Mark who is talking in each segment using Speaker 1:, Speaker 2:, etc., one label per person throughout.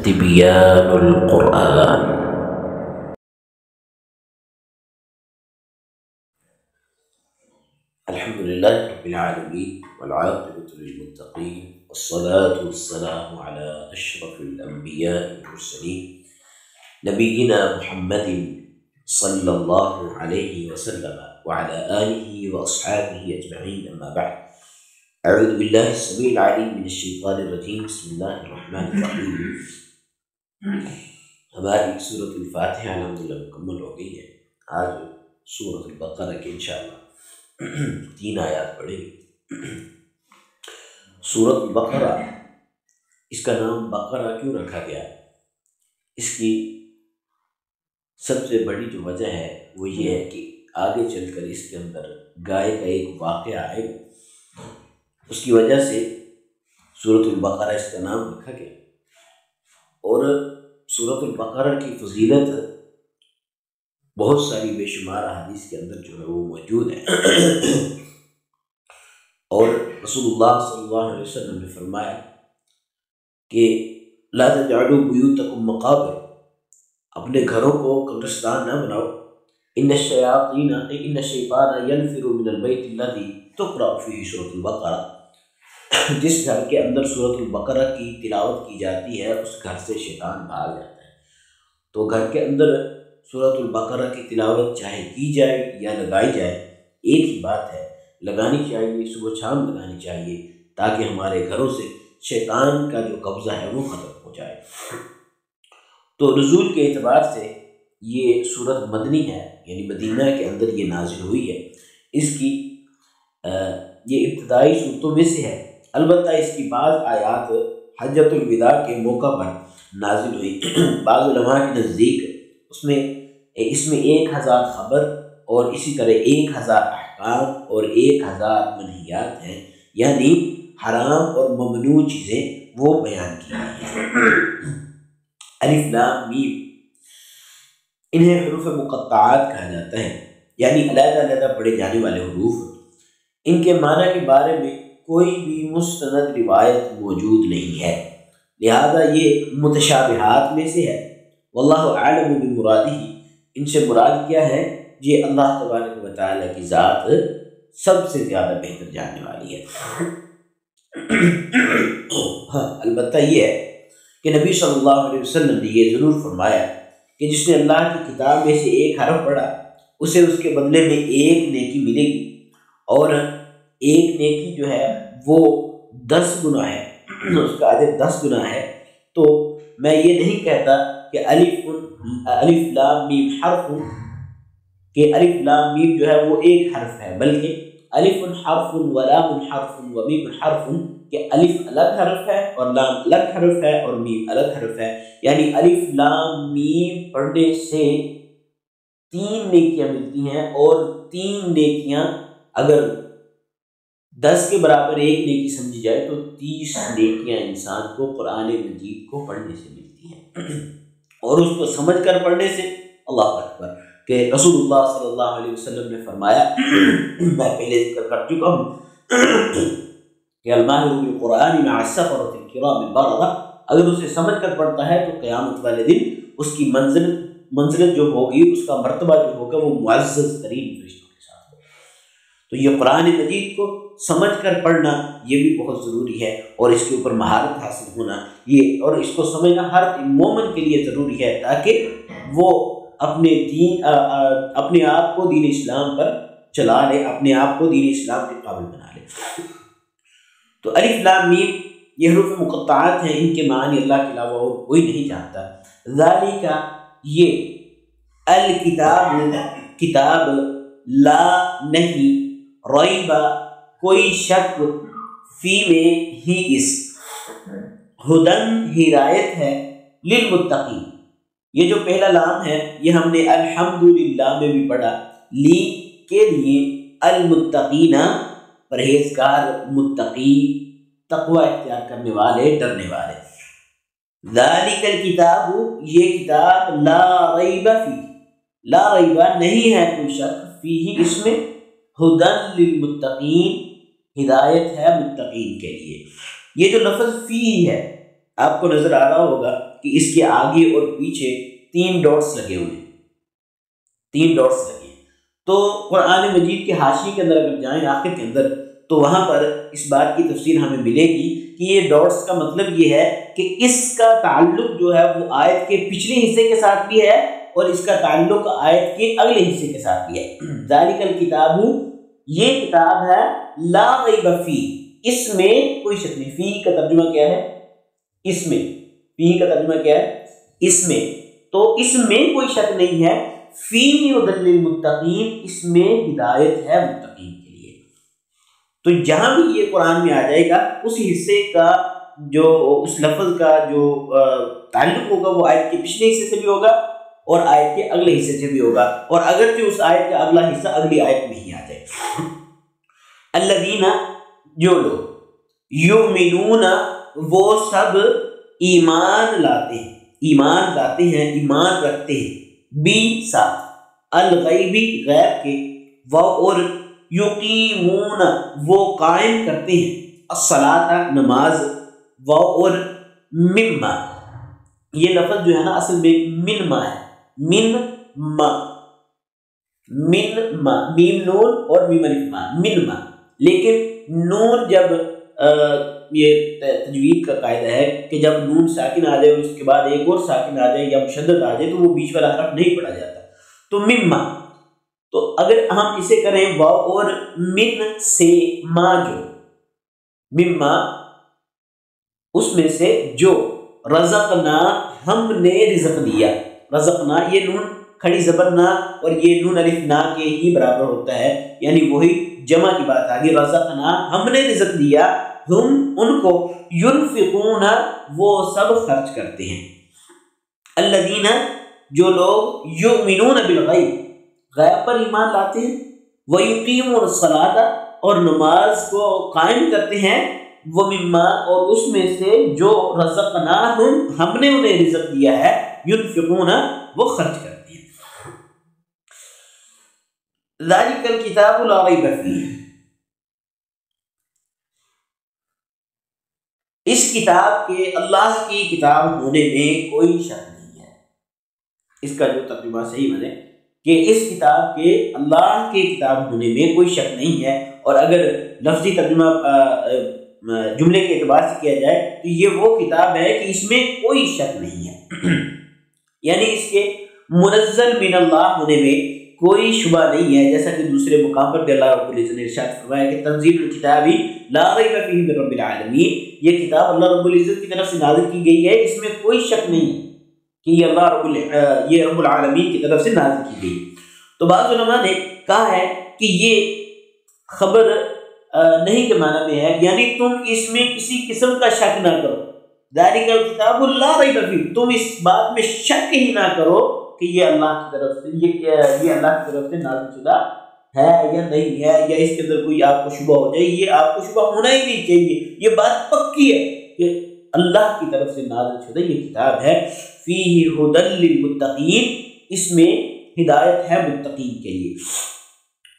Speaker 1: تبيان القرآن. الحمد لله رب العالمين والعاقبة للمتقين والصلاة والسلام على أشرف الأنبياء والمرسلين نبينا محمد صلى الله عليه وسلم وعلى آله وأصحابه أجمعين. أما بعد، اعوذ باللہ السمیع العلیم من الشیطان الرجیم. بسم اللہ الرحمن الرحیم. ہماری سورۃ الفاتحہ الحمدللہ مکمل ہو گئی ہے. آج سورۃ البقرہ کے انشاءاللہ 3 آیات پڑھیں گے. سورۃ البقرہ، اس کا نام بقرہ کیوں رکھا گیا؟ اس کی سب سے بڑی جو وجہ ہے وہ یہ ہے کہ آگے چل کر اس کے اندر گائے کا ایک واقعہ آئے گا. اس کی وجہ سے سورۃ البقرہ اس کا نام رکھا گیا. اور سورۃ البقرہ کی فضیلت بہت ساری بے شمار احادیث کے اندر جو ہے وہ موجود ہے. اور رسول اللہ صلی اللہ علیہ وسلم نے فرمایا کہ لا تجعلوا بیوتکم مقابر، اپنے گھروں کو قبرستان نہ بناؤ. ان الشیطان ینفر من البیت الذی تقرأ فیہ سورۃ البقرہ، جس گھر کے اندر سورۃ البقرہ کی تلاوت کی جاتی ہے اس گھر سے شیطان بھاگ جاتا ہے. تو گھر کے اندر سورۃ البقرہ کی تلاوت چاہے کی جائے یا لگائی جائے، ایک ہی بات ہے، لگانی چاہیے، صبح شام لگانی چاہیے، تاکہ ہمارے گھروں سے شیطان کا جو قبضہ ہے وہ ختم ہو جائے. تو نزول کے اعتبار سے یہ سورت مدنی ہے، یعنی مدینہ کے اندر یہ نازل ہوئی ہے. اس کی یہ ابتدائی صورتوں میں سے ہے. البتہ اس کی بعض آیات حجۃ الوداع کے موقع پر نازل ہوئی. بعض علماء کے نزدیک اس میں 1000 خبر اور اسی طرح 1000 احکام اور 1000 منہیات ہیں، یعنی حرام اور ممنوع چیزیں وہ بیان کی گئی ہیں. الف لام میم، انہیں حروف مقطعات کہا جاتا ہے، یعنی علیحدہ علیحدہ پڑھے جانے والے حروف. ان کے معنی کے بارے میں کوئی بھی مستند روایت موجود نہیں ہے، لہذا یہ متشابہات میں سے ہے. واللہ اعلم بمرادہ، ان سے مراد کیا ہے یہ اللہ تبارک و تعالیٰ کی ذات سب سے زیادہ بہتر جاننے والی ہے. ہاں، البتہ یہ ہے کہ نبی صلی اللہ علیہ وسلم نے یہ ضرور فرمایا کہ جس نے اللہ کی کتاب میں سے ایک حرف پڑھا اسے اس کے بدلے میں 1 نیکی ملے گی، اور 1 نیکی جو ہے وہ 10 گنا ہے، اس کا اجر 10 گنا ہے. تو میں یہ نہیں کہتا کہ الف لام میم حرف، کہ الف لام میم جو ہے وہ ایک حرف ہے، بلکہ الف حرف و لام حرف و میم حرف، کہ الف الگ حرف ہے اور لام الگ حرف ہے اور میم الگ حرف ہے. یعنی الف لام میم پڑھنے سے 3 نیکیاں ملتی ہیں، اور 3 نیکیاں اگر 10 کے برابر 1 نیکی سمجھی جائے تو 30 نیکیاں انسان کو قرآن مجید کو پڑھنے سے ملتی ہیں. اور اس کو سمجھ کر پڑھنے سے اللہ اکبر، کہ رسول اللہ صلی اللہ علیہ وسلم نے فرمایا، میں پہلے ذکر کر چکا ہوں کہ الماہر بالقرآن مع السفرۃ الکرام البررہ، اگر اسے سمجھ کر پڑھتا ہے تو قیامت والے دن اس کی منزلت جو ہوگی، اس کا مرتبہ جو ہوگا وہ معزز ترین فرشتوں کے ساتھ ہوگا. تو یہ قرآن مجید کو سمجھ کر پڑھنا یہ بھی بہت ضروری ہے، اور اس کے اوپر مہارت حاصل ہونا یہ، اور اس کو سمجھنا ہر مومن کے لیے ضروری ہے، تاکہ وہ اپنے آپ کو دین اسلام پر چلا لے، اپنے آپ کو دین اسلام کے قابل بنا لے. تو الف لام میم یہ حروف مقطعات ہیں، ان کے معنی اللہ کے علاوہ اور کوئی نہیں جانتا. ذالک، یہ الکتاب، کتاب، لا نہیں، ریب کوئی شک، فی میں ہی اس، ہدن ہدایت ہے، للمتقین. یہ جو پہلا لام ہے یہ ہم نے الحمدللہ میں بھی پڑھا، لی کے لیے، المتقین پرہیزگار، متقی تقوی اختیار کرنے والے، ڈرنے والے. ذالک الکتاب، یہ کتاب، لا ریب فی، لا ریب نہیں ہے کوئی شک، فی ہی اس میں، ہدن للمتقین ہدایت ہے متقین کے لیے. یہ جو لفظ فی ہے آپ کو نظر آ رہا ہوگا کہ کہ اس کے آگے اور پیچھے 3 ڈاٹس لگے ہوئے ہیں، 3 ڈاٹس لگے ہیں۔ تو قرآن مجید کے حاشیے کے اندر اگر جائیں آخر کے اندر تو وہاں پر اس بات کی تفصیل ہمیں ملے گی کہ یہ ڈاٹس کا مطلب یہ ہے کہ اس کا تعلق جو ہے وہ آیت کے پچھلے حصے کے ساتھ بھی ہے اور اس کا تعلق آیت کے اگلے حصے کے ساتھ بھی ہے۔ ذالک الکتاب، یہ کتاب ہے، لا ریب فیہ، اس میں کوئی شک نہیں۔ فی کا ترجمہ کیا ہے؟ اس میں۔ فی کا ترجمہ کیا ہے؟ اس میں۔ تو اس میں کوئی شک نہیں ہے، فیہ ھدی للمتقین، اس میں ہدایت ہے متقین کے لیے۔ تو جہاں بھی یہ قرآن میں آ جائے گا اس حصے کا جو اس لفظ کا جو تعلق ہوگا وہ آیت کے پچھلے حصے سے بھی ہوگا اور آیت کے اگلے حصے سے بھی ہوگا، اور اگرچہ اس آیت کا اگلا حصہ اگلی آیت میں ہی آ جائے۔ الذین، جو لوگ، یؤمنون، وہ سب ایمان لاتے ہیں، ایمان لاتے ہیں، ایمان رکھتے ہیں، بی ساتھ، الغیبی غیب کے، و اور یقیمون وہ قائم کرتے ہیں، الصلاۃ نماز، و اور مما، یہ لفظ جو ہے نا اصل میں منما ہے، من ما، من ما، میم نون اور میم الف ما، من ما، لیکن نون جب یہ تجوید کا قاعدہ ہے کہ جب نون ساکن آ جائے اور اس کے بعد ایک اور ساکن آ جائے یا مشدد آ جائے تو وہ بیچ والا حرف نہیں پڑھا جاتا، تو مما۔ تو اگر ہم اسے کریں واو اور من سے ما، جو مما اس میں سے جو، رزقنا ہم نے رزق دیا، رزقنا یہ نون کھڑی زبر نا اور یہ نون الف نا کے ہی برابر ہوتا ہے، یعنی وہی جمع کی بات آ گئی، رزقنا ہم نے رزق دیا، ہم ان کو، ینفقون وہ سب خرچ کرتے ہیں، الذین جو لوگ، یؤمنون بالغیب غیب پر ایمان لاتے ہیں، ویقیمون الصلاۃ اور نماز کو قائم کرتے ہیں، ومما اور اس میں سے جو، رزقناہم ہم نے انہیں رزق دیا ہے، ینفقون وہ خرچ کرتے ہیں۔ ذالک الکتاب لا ریب فیہ، اس کتاب کے اللہ کی کتاب ہونے میں کوئی شک نہیں ہے۔ اس کا جو ترجمہ صحیح بنے کہ اس کتاب کے اللہ کی کتاب ہونے میں کوئی شک نہیں ہے، اور اگر لفظی ترجمہ جملے کے اعتبار سے کیا جائے تو یہ وہ کتاب ہے کہ اس میں کوئی شک نہیں ہے، یعنی اس کے منزل من اللہ ہونے میں کوئی شبہ نہیں ہے، جیسا کہ دوسرے مقام پر بھی اللہ رب العزت نے ارشاد فرمایا کہ تنزیل الکتاب لا ریب فیہ من رب العالمین، یہ کتاب اللہ رب العزت کی طرف سے نازل کی گئی ہے، اس میں کوئی شک نہیں کہ یہ رب العالمین کی طرف سے نازل کی گئی۔ تو بعض علماء نے کہا ہے کہ یہ خبر نہیں کے معنی میں ہے، یعنی تم اس میں کسی قسم کا شک نہ کرو، ذالک الکتاب لا ریب فیہ، تم اس بات میں شک ہی نہ کرو کہ یہ اللہ کی طرف سے یہ اللہ کی طرف سے نازل شدہ ہے یا نہیں ہے، یا اس کے اندر کوئی آپ کو شبہ ہو جائے، یہ آپ کو شبہ ہونا ہی نہیں چاہیے، یہ بات پکی ہے کہ اللہ کی طرف سے نازل شدہ یہ کتاب ہے، فیہ ھدی للمتقین، اس میں ہدایت ہے متقین کے لیے۔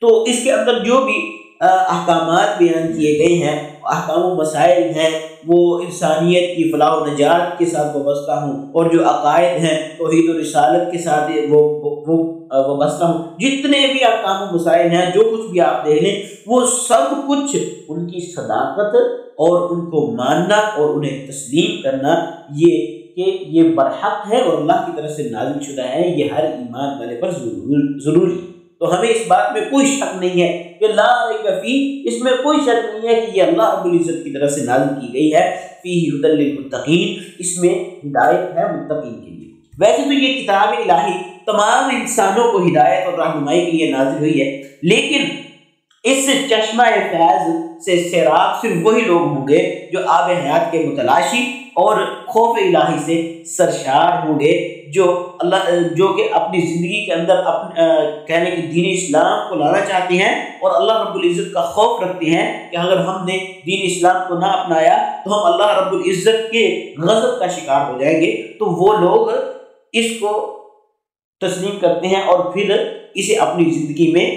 Speaker 1: تو اس کے اندر جو بھی احکامات بیان کیے گئے ہیں، احکام و مسائل ہیں، وہ انسانیت کی فلاح و نجات کے ساتھ وابستہ ہوں، اور جو عقائد ہیں توحید و رسالت کے ساتھ وہ وابستہ ہوں، جتنے بھی احکام و مسائل ہیں، جو کچھ بھی آپ دیکھ لیں، وہ سب کچھ ان کی صداقت اور ان کو ماننا اور انہیں تسلیم کرنا، یہ کہ یہ برحق ہے اور اللہ کی طرف سے نازل شدہ ہے، یہ ہر ایمان والے پر ضروری ہے۔ تو ہمیں اس بات میں کوئی شک نہیں ہے کہ لا ریب فیہ، اس میں کوئی شک نہیں ہے کہ یہ اللہ رب العزت کی طرف سے نازل کی گئی ہے، فیہ ھدی للمتقین، اس میں ہدایت ہے متقین کے لیے۔ ویسے تو یہ کتاب الہی تمام انسانوں کو ہدایت اور رہنمائی کے لیے نازل ہوئی ہے، لیکن اس چشمہ فیض سے سیراب صرف وہی لوگ ہوں گے جو آب حیات کے متلاشی اور خوف الہی سے سرشار ہوں گے، جو کہ اپنی زندگی کے اندر کہنے کہ دین اسلام کو لانا چاہتے ہیں اور اللہ رب العزت کا خوف رکھتے ہیں کہ اگر ہم نے دین اسلام کو نہ اپنایا تو ہم اللہ رب العزت کے غضب کا شکار ہو جائیں گے۔ تو وہ لوگ اس کو تسلیم کرتے ہیں اور پھر اسے اپنی زندگی میں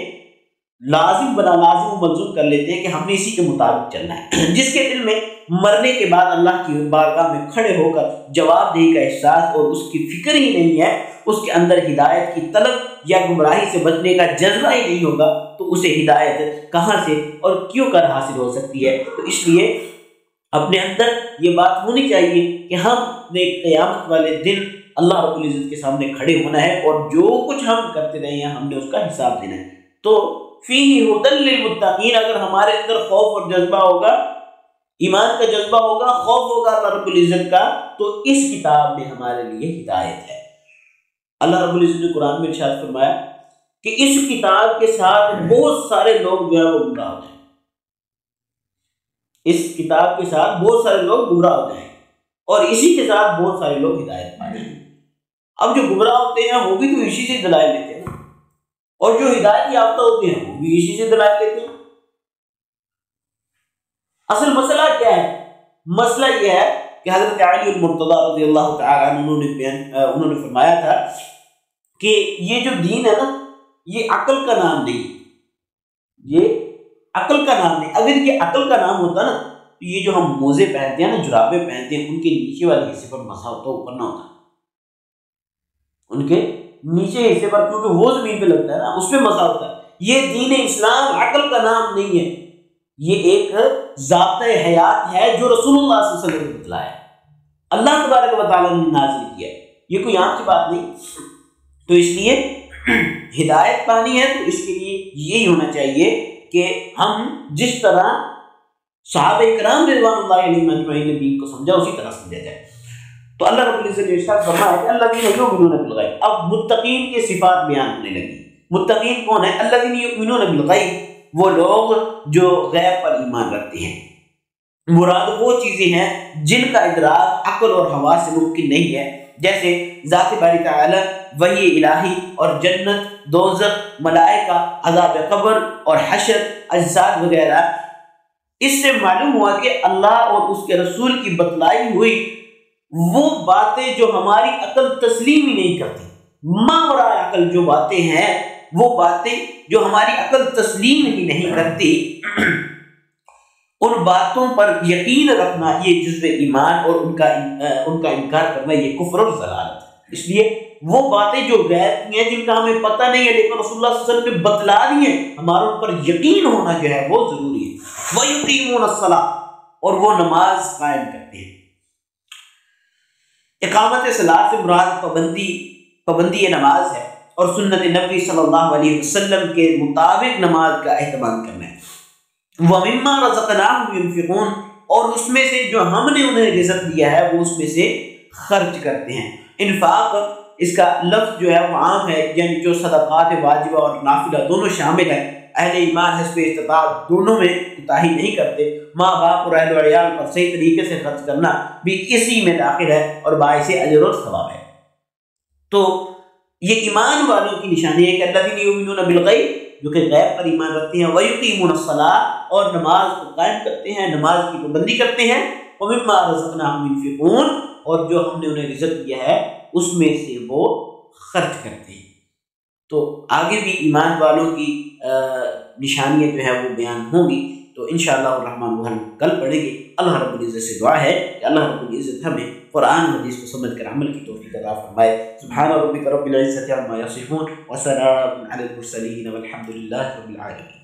Speaker 1: لازم بنا لازم و ملزوم کر لیتے ہیں کہ ہم نے اسی کے مطابق چلنا ہے۔ جس کے دل میں مرنے کے بعد اللہ کی بارگاہ میں کھڑے ہو کر جواب دہی کا احساس اور اس کی فکر ہی نہیں ہے، اس کے اندر ہدایت کی طلب یا گمراہی سے بچنے کا جذبہ ہی نہیں ہوگا، تو اسے ہدایت کہاں سے اور کیوں کر حاصل ہو سکتی ہے؟ تو اس لیے اپنے اندر یہ بات ہونی چاہیے کہ ہم نے قیامت والے دن اللہ رب العزت کے سامنے کھڑے ہونا ہے، اور جو کچھ ہم کرتے رہے ہیں ہم نے اس کا حساب دینا ہے۔ تو فیہ ھدی للمتقین، اگر ہمارے اندر خوف اور جذبہ ہوگا، ایمان کا جذبہ ہوگا، خوف ہوگا اللہ رب العزت کا، تو اس کتاب میں ہمارے لیے ہدایت ہے۔ اللہ رب العزت نے قرآن میں ارشاد فرمایا کہ اس کتاب کے ساتھ بہت سارے لوگ جو ہے وہ گمراہ ہو جائیں، اس کتاب کے ساتھ بہت سارے لوگ گمراہ ہو جائیں، اور اسی کے ساتھ بہت سارے لوگ ہدایت پائیں۔ اب جو گمراہ ہوتے ہیں وہ بھی تو اسی سے دلائل لیتے ہیں، اور جو ہدایت یافتہ ہوتے ہیں وہ بھی اسی سے دلائل لیتے ہیں۔ اصل مسئلہ کیا ہے؟ مسئلہ یہ ہے کہ حضرت علی المرتضیٰ رضی اللہ تعالیٰ عنہ انہوں نے فرمایا تھا کہ یہ جو دین ہے نا، یہ عقل کا نام نہیں، یہ عقل کا نام نہیں۔ اگر یہ عقل کا نام ہوتا نا تو یہ جو ہم موزے پہنتے ہیں نا، جرابیں پہنتے ہیں، ان کے نیچے والے حصے پر مسا ہوتا، اوپر نہ ہوتا، ان کے نیچے حصے پر، کیونکہ وہ زمین پہ لگتا ہے نا، اس پہ مسا ہوتا ہے۔ یہ دین اسلام عقل کا نام نہیں ہے، یہ ایک ضابطۂ حیات ہے جو رسول اللہ صلی اللہ علیہ وسلم نے بتلایا ہے، اللہ تبارک و تعالیٰ نے نازل کیا ہے، یہ کوئی عام کی بات نہیں۔ تو اس لیے ہدایت پانی ہے تو اس کے لیے یہی ہونا چاہیے کہ ہم جس طرح صحابہ کرام رضوان اللہ علیہم اجمعین نے دین کو سمجھا اسی طرح سمجھا جائے۔ تو اللہ رب العزت نے ارشاد فرمایا کہ الذین یؤمنون بالغیب، اب متقین کی صفات بیان ہونے لگی۔ متقین کون ہے؟ الذین یؤمنون بالغیب، وہ لوگ جو غیب پر ایمان رکھتے ہیں۔ مراد وہ چیزیں ہیں جن کا ادراک عقل اور حواس سے ممکن نہیں ہے، جیسے ذات باری تعالی، وحی الہی اور جنت، دوزخ، ملائکہ، عذاب قبر اور حشر، اجساد وغیرہ۔ اس سے معلوم ہوا کہ اللہ اور اس کے رسول کی بتلائی ہوئی وہ باتیں جو ہماری عقل تسلیم ہی نہیں کرتی، ماورائے عقل جو باتیں ہیں، وہ باتیں جو ہماری عقل تسلیم ہی نہیں کرتی، ان باتوں پر یقین رکھنا یہ جزو ایمان، اور ان کا انکار کرنا یہ کفر اور ضلالت ہے۔ اس لیے وہ باتیں جو غیب کی ہیں، جن کا ہمیں پتہ نہیں ہے لیکن رسول اللہ صلی اللہ علیہ وسلم نے بتلا دی ہیں، ہمارا ان پر یقین ہونا جو ہے وہ ضروری ہے۔ وَيُقِيمُونَ الصَّلَاةَ، اور وہ نماز قائم کرتے ہیں۔ اقامت صلاۃ سے مراد پابندی نماز ہے، اور سنت نبی صلی اللہ علیہ وسلم کے مطابق نماز کا اہتمام کرنا ہے۔ وَمِمَّا رَزَقْنَاهُمْ يُنْفِقُونَ، اور اس میں سے جو ہم نے انہیں رزق دیا ہے وہ اس میں سے خرچ کرتے ہیں۔ انفاق اس کا لفظ جو ہے وہ عام ہے، یعنی جو صدقات واجبہ اور نافلہ دونوں شامل ہیں۔ اہل ایمان حسب استطاعت دونوں میں کوتاہی نہیں کرتے۔ ماں باپ اور اہل و عیال پر صحیح طریقے سے خرچ کرنا بھی اسی میں داخل ہے اور باعث اجر و ثواب ہے۔ تو یہ ایمان والوں کی نشانی ہے کہ الذین یؤمنون بالغیب، جو کہ غیب پر ایمان رکھتے ہیں، وَيُقِيمُونَ الصَّلَاةَ، اور نماز کو قائم کرتے ہیں، نماز کی پابندی کرتے ہیں، وَمِمَّا رَزَقْنَاهُمْ يُنْفِقُونَ، اور جو ہم نے انہیں رزق دیا ہے اس میں سے وہ خرچ کرتے ہیں۔ تو آگے بھی ایمان والوں کی نشانیاں جو ہے وہ بیان ہوں گی، تو انشاءاللہ الرحمن وہ ہم کل پڑھیں گے۔ اللہ رب العزت سے دعا ہے کہ اللہ رب العزت ہمیں قرآن و حدیث کو سمجھ کر عمل کی توفیق عطا فرمائے۔ سبحان ربک رب العزت عما یصفون وسلام علی المرسلین والحمد للہ رب العالمین۔